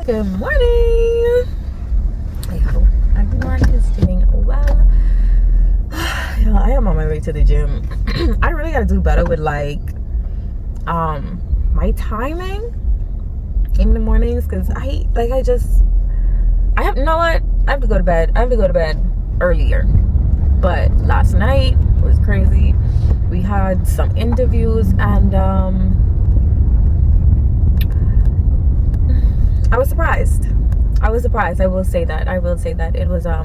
Good morning. I hope everyone is doing well. I am on my way to the gym. I really gotta do better with my timing in the mornings, because I have to go to bed. I have to go to bed earlier. But last night was crazy. We had some interviews, and I was surprised. I will say that. It was I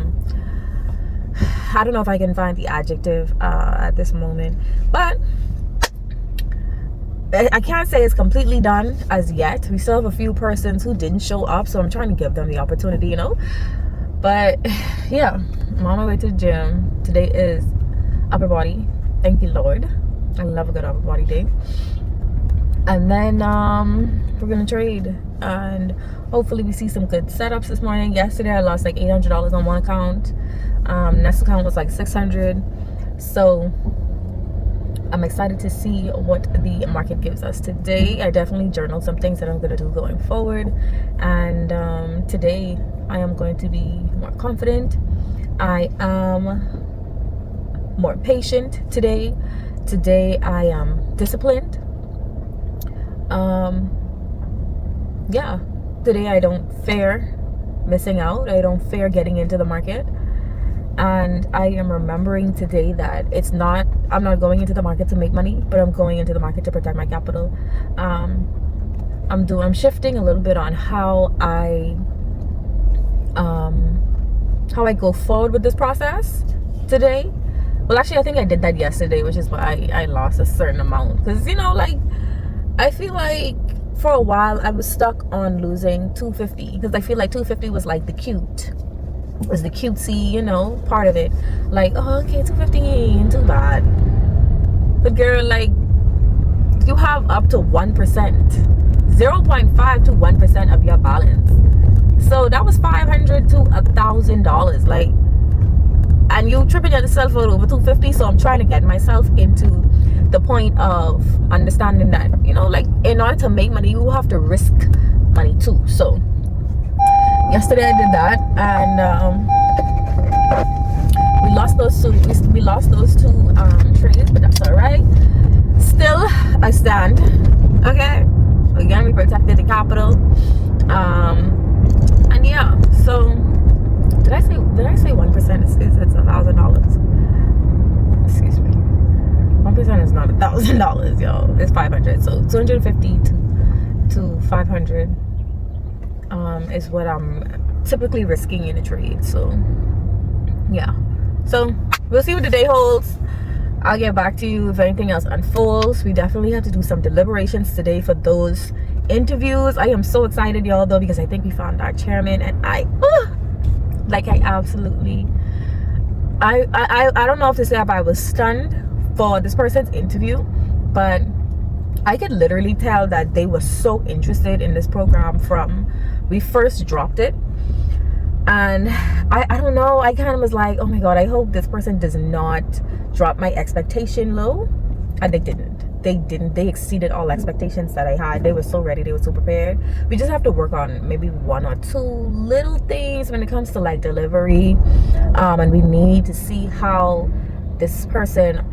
don't know if I can find the adjective at this moment, but I can't say it's completely done as yet. We still have a few persons who didn't show up, so I'm trying to give them the opportunity, But yeah, I'm on my way to the gym. Today is upper body. Thank you, Lord. I love a good upper body day. And then we're gonna trade, and hopefully we see some good setups this morning. Yesterday I lost like $800 on one account. Next account was like $600. So I'm excited to see what the market gives us today. I definitely journaled some things that I'm gonna do going forward, and today I am going to be more confident. I am more patient today. Today I am disciplined. Yeah, today I don't fear missing out. I don't fear getting into the market, and I am remembering today that I'm not going into the market to make money, but I'm going into the market to protect my capital. I'm shifting a little bit on how I go forward with this process today. Well, actually I think I did that yesterday, which is why I lost a certain amount, because I feel like for a while I was stuck on losing $250, because I feel like $250 was like the cutesy, part of it. Like, oh, okay, $250 ain't too bad. But girl, you have up to 1%, 0.5 to 1% of your balance. So that was $500 to $1,000. And you tripping yourself out over $250. So I'm trying to get myself into the point of understanding that, in order to make money, you have to risk money too. So yesterday I did that, and we lost those two trades, but that's all right. Still, I stand. Okay, again, we protected the capital. And yeah, so did I say 1% is $1,000? Excuse me. 1% is not $1,000, yo. It's 500. So 250 to 500 is what I'm typically risking in a trade. So yeah. So we'll see what the day holds. I'll get back to you if anything else unfolds. We definitely have to do some deliberations today for those interviews. I am so excited, y'all, though, because I think we found our chairman, and I absolutely, I don't know if to say if I was stunned for this person's interview, but I could literally tell that they were so interested in this program from we first dropped it. And I don't know, I kind of was like, oh my god, I hope this person does not drop my expectation low. And they didn't. They exceeded all expectations that I had. They were so ready, they were so prepared. We just have to work on maybe one or two little things when it comes to delivery, and we need to see how this person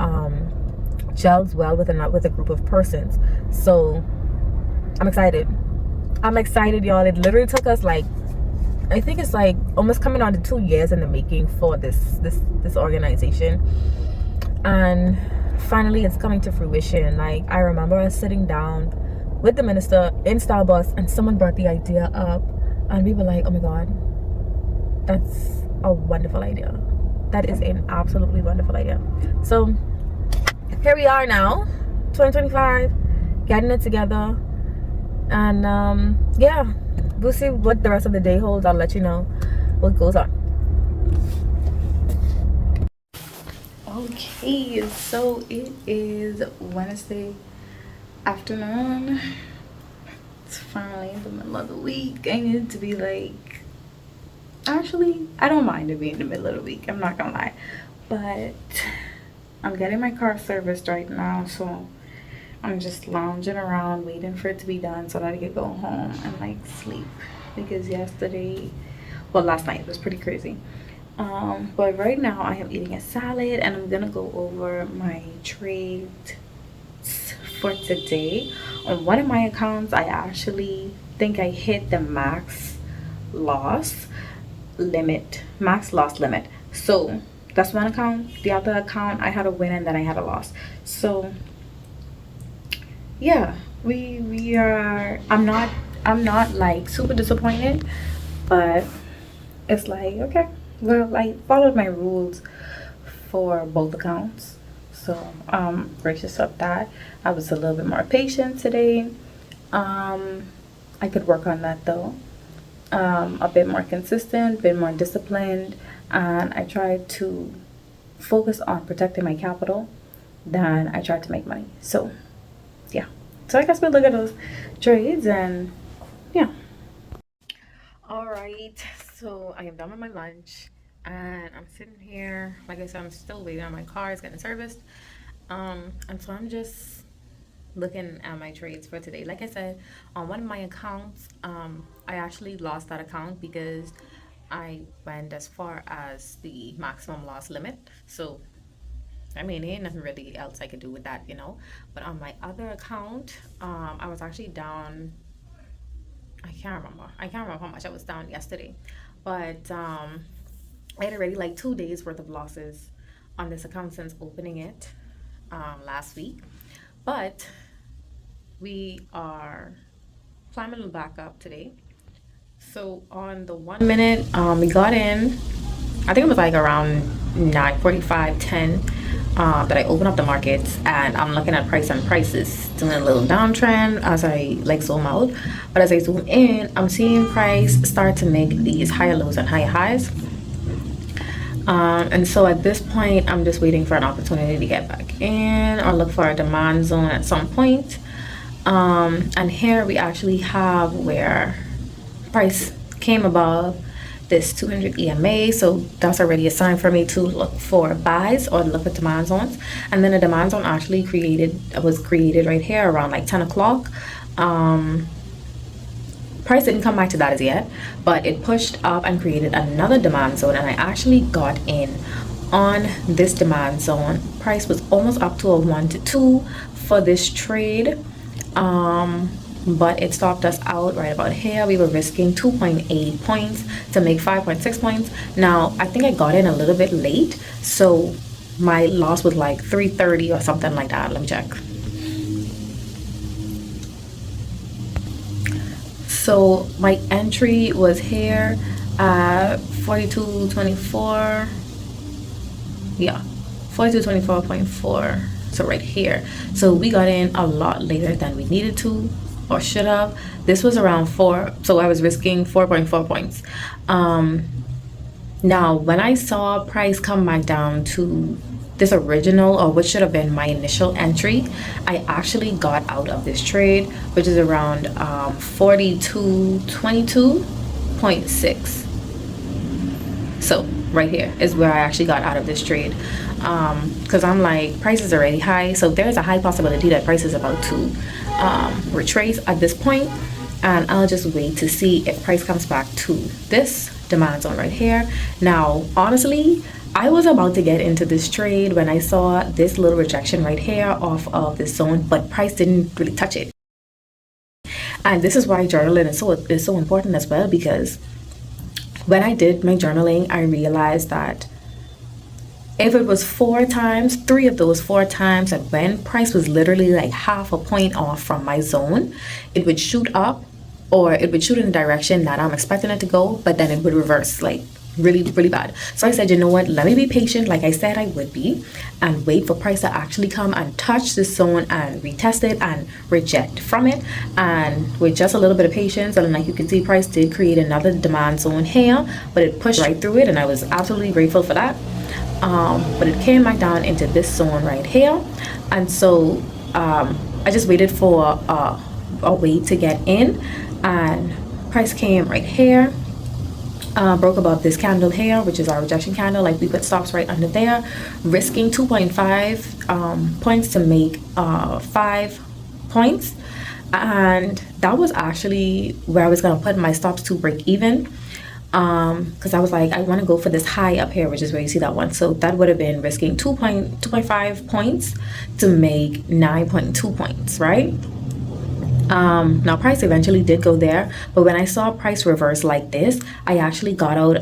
gels well with a group of persons. So I'm excited, y'all. It literally took us I think it's almost coming on to 2 years in the making for this organization, and finally it's coming to fruition. I remember us sitting down with the minister in Starbucks, and someone brought the idea up, and we were like, oh my god, that's a wonderful idea. That is an absolutely wonderful idea. So here we are now, 2025, getting it together, and yeah, we'll see what the rest of the day holds. I'll let you know what goes on. Okay, so it is Wednesday afternoon. It's finally in the middle of the week. I need to be actually, I don't mind it being in the middle of the week, I'm not gonna lie, but I'm getting my car serviced right now, so I'm just lounging around waiting for it to be done so that I can go home and sleep. because yesterday, well, last night was pretty crazy. But right now I am eating a salad, and I'm gonna go over my trades for today. On one of my accounts, I actually think I hit the loss max loss limit. So that's one account. The other account, I had a win and then I had a loss. So yeah, we are. I'm not like super disappointed, but it's like, okay, well, I followed my rules for both accounts, so I'm gracious of that. I was a little bit more patient today. um I could work on that though. A bit more consistent, a bit more disciplined, and I tried to focus on protecting my capital than I tried to make money. So yeah, so I guess we look at those trades, and yeah. All right, so I am done with my lunch, and I'm sitting here. Like I said, I'm still waiting on my car. It's getting serviced. And so I'm just looking at my trades for today. Like I said, on one of my accounts, I actually lost that account because I went as far as the maximum loss limit. So I mean, there ain't nothing really else I could do with that, you know. But on my other account, I was actually down. I can't remember. I can't remember how much I was down yesterday, but I had already like 2 days worth of losses on this account since opening it last week. But we are climbing back up today. So on the 1 minute, we got in. I think it was like around 9:45, 10, that I opened up the markets, and I'm looking at price and prices doing a little downtrend as I like zoom out. But as I zoom in, I'm seeing price start to make these higher lows and higher highs. And so at this point, I'm just waiting for an opportunity to get back in or look for a demand zone at some point. And here we actually have where price came above this 200 EMA, so that's already a sign for me to look for buys or look at demand zones. And then a demand zone actually was created right here around like 10 o'clock. Price didn't come back to that as yet, but it pushed up and created another demand zone, and I actually got in on this demand zone. Price was almost up to a 1 to 2 for this trade, but it stopped us out right about here. We were risking 2.8 points to make 5.6 points. Now I think I got in a little bit late, so my loss was like 330 or something like that. Let me check. So my entry was here at 42.24. Yeah, 42.24.4. So right here. So we got in a lot later than we needed to or should have. This was around 4, so I was risking 4.4 points. Now when I saw price come back down to this original, or what should have been my initial entry, I actually got out of this trade, which is around 42.22.6. So right here is where I actually got out of this trade, because I'm like, price is already high, so there's a high possibility that price is about to retrace at this point, and I'll just wait to see if price comes back to this demand zone right here. Now honestly, I was about to get into this trade when I saw this little rejection right here off of this zone, but price didn't really touch it. And this is why journaling is so important as well, because when I did my journaling, I realized that if it was 4 times, 3 of those 4 times, and when price was literally like half a point off from my zone, it would shoot up, or it would shoot in the direction that I'm expecting it to go, but then it would reverse like really, really bad. So I said, you know what, let me be patient like I said I would be, and wait for price to actually come and touch this zone and retest it and reject from it. And with just a little bit of patience, and like you can see, price did create another demand zone here, but it pushed right through it, and I was absolutely grateful for that. But it came back down into this zone right here, and so I just waited for a way to get in, and price came right here, broke above this candle here, which is our rejection candle. Like, we put stops right under there, risking 2.5 points to make 5 points. and that was actually where I was gonna put my stops to break even, because I was like, I want to go for this high up here, which is where you see that one. So that would have been risking 2.5 points to make 9.2 points, right? Now price eventually did go there, but when I saw price reverse like this, I actually got out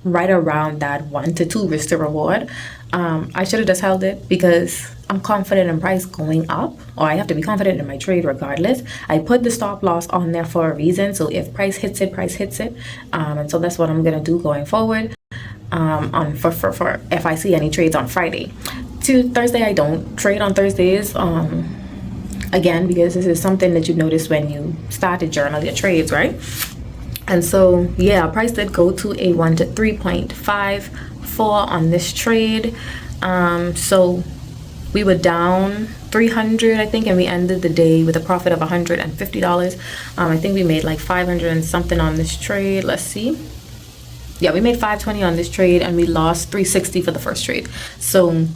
right around that 1 to 2 risk to reward. I should have just held it because I'm confident in price going up, or I have to be confident in my trade regardless. I put the stop loss on there for a reason, so if price hits it, price hits it. And so that's what I'm gonna do going forward, on for if I see any trades on Friday. To Thursday, I don't trade on Thursdays, again, because this is something that you notice when you start to journal your trades, right? And so yeah, price did go to a 1 to 3.54 on this trade. So we were down 300, I think, and we ended the day with a profit of $150. I think we made like 500 and something on this trade. Let's see. Yeah, we made 520 on this trade, and we lost 360 for the first trade. So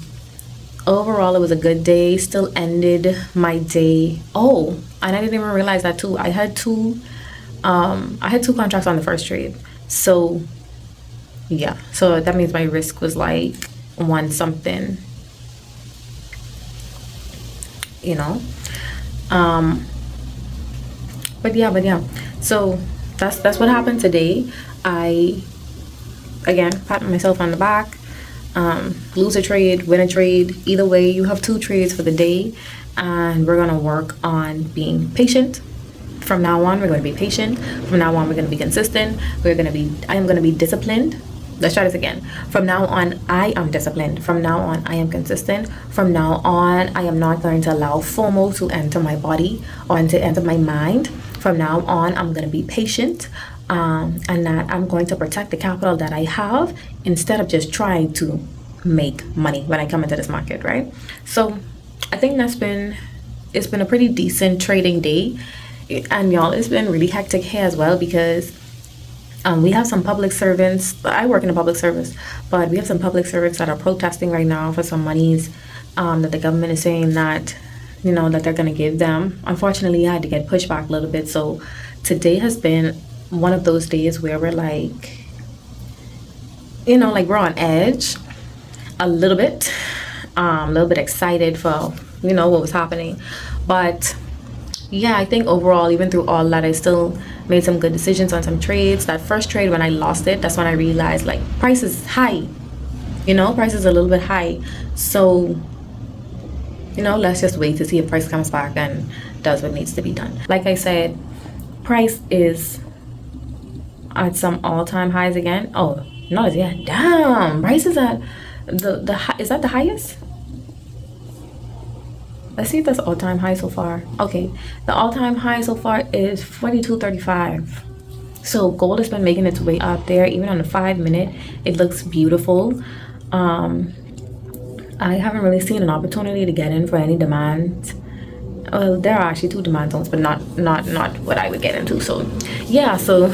overall, it was a good day. Still ended my day. Oh, and I didn't even realize that too. I had two contracts on the first trade. So yeah, so that means my risk was like 1 something, you know. But yeah, so that's what happened today. I again pat myself on the back. Lose a trade, win a trade, either way you have 2 trades for the day, and we're gonna work on being patient. From now on, we're going to be patient. From now on, we're going to be consistent. I am going to be disciplined. Let's try this again. From now on, I am disciplined. From now on, I am consistent. From now on, I am not going to allow FOMO to enter my body or to enter my mind. From now on, I'm going to be patient, and that I'm going to protect the capital that I have instead of just trying to make money when I come into this market, right? So I think it's been a pretty decent trading day. And y'all, it's been really hectic here as well because we have some public servants. I work in a public service, but we have some public servants that are protesting right now for some monies that the government is saying that, you know, that they're going to give them. Unfortunately, I had to get pushed back a little bit. So today has been one of those days where we're like, you know, like we're on edge a little bit excited for, you know, what was happening. But yeah, I think overall, even through all that, I still made some good decisions on some trades. That first trade, when I lost it, that's when I realized like price is high, you know, price is a little bit high. So, you know, let's just wait to see if price comes back and does what needs to be done. Like I said, price is at some all-time highs again. Oh, no, yeah, damn, price is at is that the highest? Let's see if that's all-time high so far. Okay, the all-time high so far is 42.35. So gold has been making its way up there. Even on the 5-minute, it looks beautiful. I haven't really seen an opportunity to get in for any demand. Well, there are actually 2 demand zones, but not what I would get into. So yeah, so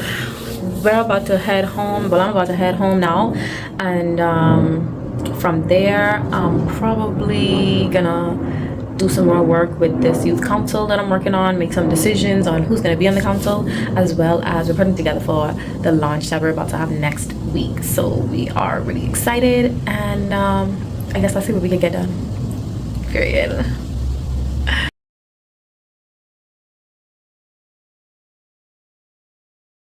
we're about to head home. Well, I'm about to head home now, and from there, I'm probably gonna do some more work with this youth council that I'm working on, make some decisions on who's going to be on the council, as well as we're putting together for the launch that we're about to have next week. So we are really excited, and I guess let's see what we can get done. Period.